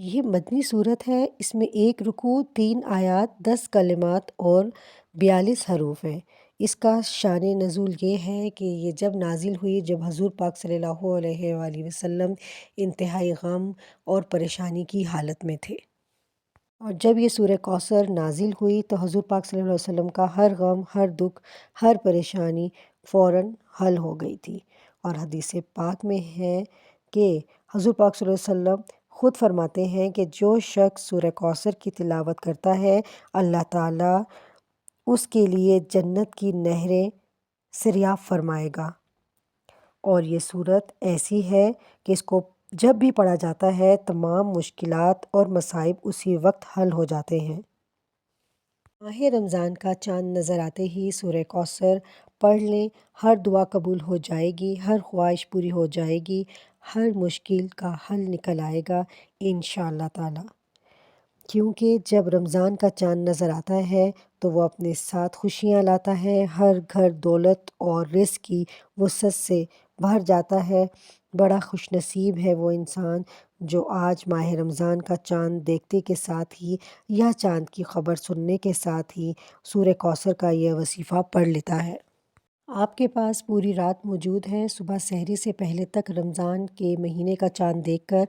یہ مدنی صورت ہے۔ اس میں 1 رکوع، 3 آیات، 10 کلمات اور 42 حروف ہیں۔ اس کا شان نزول یہ ہے کہ یہ جب نازل ہوئی جب حضور پاک صلی اللہ علیہ وآلہ وسلم انتہائی غم اور پریشانی کی حالت میں تھے، اور جب یہ سورہ کوثر نازل ہوئی تو حضور پاک صلی اللہ علیہ وسلم کا ہر غم، ہر دکھ، ہر پریشانی فوراً حل ہو گئی تھی۔ اور حدیث پاک میں ہے کہ حضور پاک صلی اللہ علیہ وسلم خود فرماتے ہیں کہ جو شخص سورہ کوثر کی تلاوت کرتا ہے اللہ تعالیٰ اس کے لیے جنت کی نہریں سریاب فرمائے گا۔ اور یہ صورت ایسی ہے کہ اس کو جب بھی پڑھا جاتا ہے تمام مشکلات اور مصائب اسی وقت حل ہو جاتے ہیں۔ ماہ رمضان کا چاند نظر آتے ہی سورہ کوثر پڑھ لیں، ہر دعا قبول ہو جائے گی، ہر خواہش پوری ہو جائے گی، ہر مشکل کا حل نکل آئے گا انشاءاللہ تعالی۔ کیونکہ جب رمضان کا چاند نظر آتا ہے تو وہ اپنے ساتھ خوشیاں لاتا ہے، ہر گھر دولت اور رزق کی وسعت سے بھر جاتا ہے۔ بڑا خوش نصیب ہے وہ انسان جو آج ماہ رمضان کا چاند دیکھتے کے ساتھ ہی یا چاند کی خبر سننے کے ساتھ ہی سورہ کوثر کا یہ وظیفہ پڑھ لیتا ہے۔ آپ کے پاس پوری رات موجود ہے، صبح سحری سے پہلے تک رمضان کے مہینے کا چاند دیکھ کر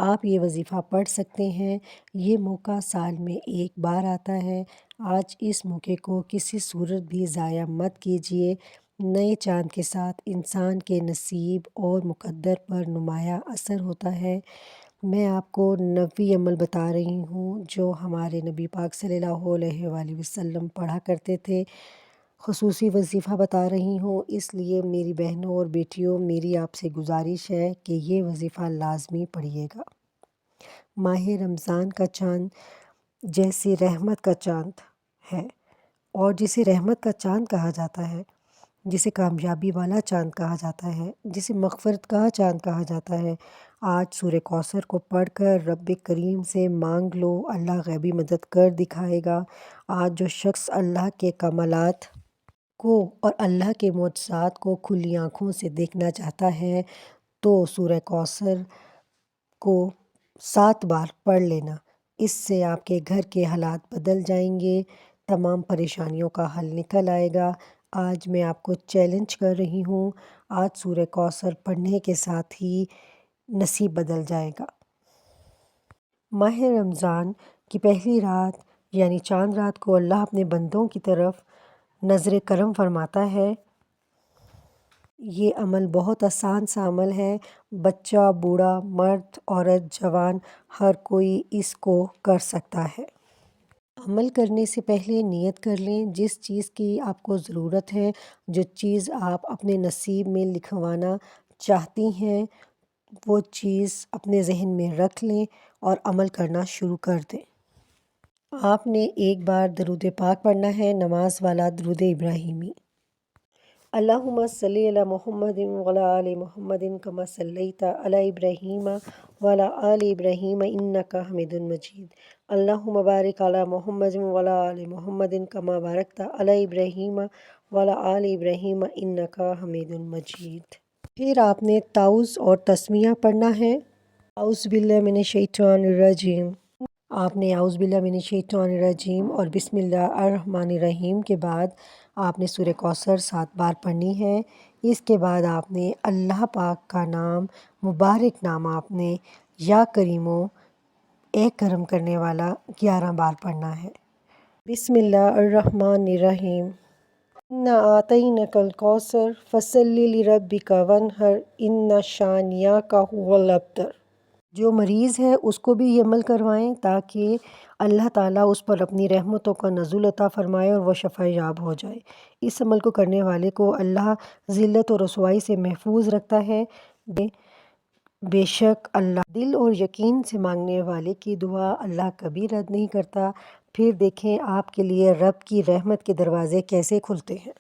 آپ یہ وظیفہ پڑھ سکتے ہیں۔ یہ موقع سال میں ایک بار آتا ہے۔ آج اس موقع کو کسی صورت بھی ضائع مت کیجیے۔ نئے چاند کے ساتھ انسان کے نصیب اور مقدر پر نمایاں اثر ہوتا ہے۔ میں آپ کو نبوی عمل بتا رہی ہوں جو ہمارے نبی پاک صلی اللہ علیہ وآلہ وسلم پڑھا کرتے تھے۔ خصوصی وظیفہ بتا رہی ہوں، اس لیے میری بہنوں اور بیٹیوں میری آپ سے گزارش ہے کہ یہ وظیفہ لازمی پڑھیے گا۔ ماہ رمضان کا چاند جیسے رحمت کا چاند ہے، اور جسے رحمت کا چاند کہا جاتا ہے، جسے کامیابی والا چاند کہا جاتا ہے، جسے مغفرت کا چاند کہا جاتا ہے، آج سورہ کوثر کو پڑھ کر رب کریم سے مانگ لو، اللہ غیبی مدد کر دکھائے گا۔ آج جو شخص اللہ کے کمالات کو اور اللہ کے معجزات کو کھلی آنکھوں سے دیکھنا چاہتا ہے تو سورہ کوثر کو 7 بار پڑھ لینا۔ اس سے آپ کے گھر کے حالات بدل جائیں گے، تمام پریشانیوں کا حل نکل آئے گا۔ آج میں آپ کو چیلنج کر رہی ہوں، آج سورہ کوثر پڑھنے کے ساتھ ہی نصیب بدل جائے گا۔ ماہ رمضان کی پہلی رات یعنی چاند رات کو اللہ اپنے بندوں کی طرف نظر کرم فرماتا ہے۔ یہ عمل بہت آسان سا عمل ہے، بچہ، بوڑھا، مرد، عورت، جوان، ہر کوئی اس کو کر سکتا ہے۔ عمل کرنے سے پہلے نیت کر لیں، جس چیز کی آپ کو ضرورت ہے، جو چیز آپ اپنے نصیب میں لکھوانا چاہتی ہیں، وہ چیز اپنے ذہن میں رکھ لیں اور عمل کرنا شروع کر دیں۔ آپ نے ایک بار درود پاک پڑھنا ہے، نماز والا درود ابراہیمی۔ اللہم صلی علی محمد وعلی آل محمد کما صلیت علی ابراہیم وعلی آل ابراہیم انک حمید مجید۔ اللہم بارک علی محمد وعلی آل محمد کما بارکت علی ابراہیم وعلی آل ابراہیم انک حمید مجید۔ پھر آپ نے تعوذ اور تسمیہ پڑھنا ہے۔ اعوذ باللہ من الشیطان الرجیم۔ آپ نے اعوذ باللہ من الشیطان الرجیم اور بسم اللہ الرحمن الرحیم کے بعد آپ نے سورہ کوثر 7 بار پڑھنی ہے۔ اس کے بعد آپ نے اللہ پاک کا نام، مبارک نام آپ نے یا کریمو، اے کرم کرنے والا 11 بار پڑھنا ہے۔ بسم اللہ الرحمن الرحیم۔ انا اعطیناک الکوثر فصل لربک وانحر ان شانئک ھو الابتر۔ جو مریض ہے اس کو بھی یہ عمل کروائیں تاکہ اللہ تعالیٰ اس پر اپنی رحمتوں کا نزول عطا فرمائے اور وہ شفا یاب ہو جائے۔ اس عمل کو کرنے والے کو اللہ ذلت و رسوائی سے محفوظ رکھتا ہے۔ بے شک اللہ دل اور یقین سے مانگنے والے کی دعا اللہ کبھی رد نہیں کرتا۔ پھر دیکھیں آپ کے لیے رب کی رحمت کے دروازے کیسے کھلتے ہیں۔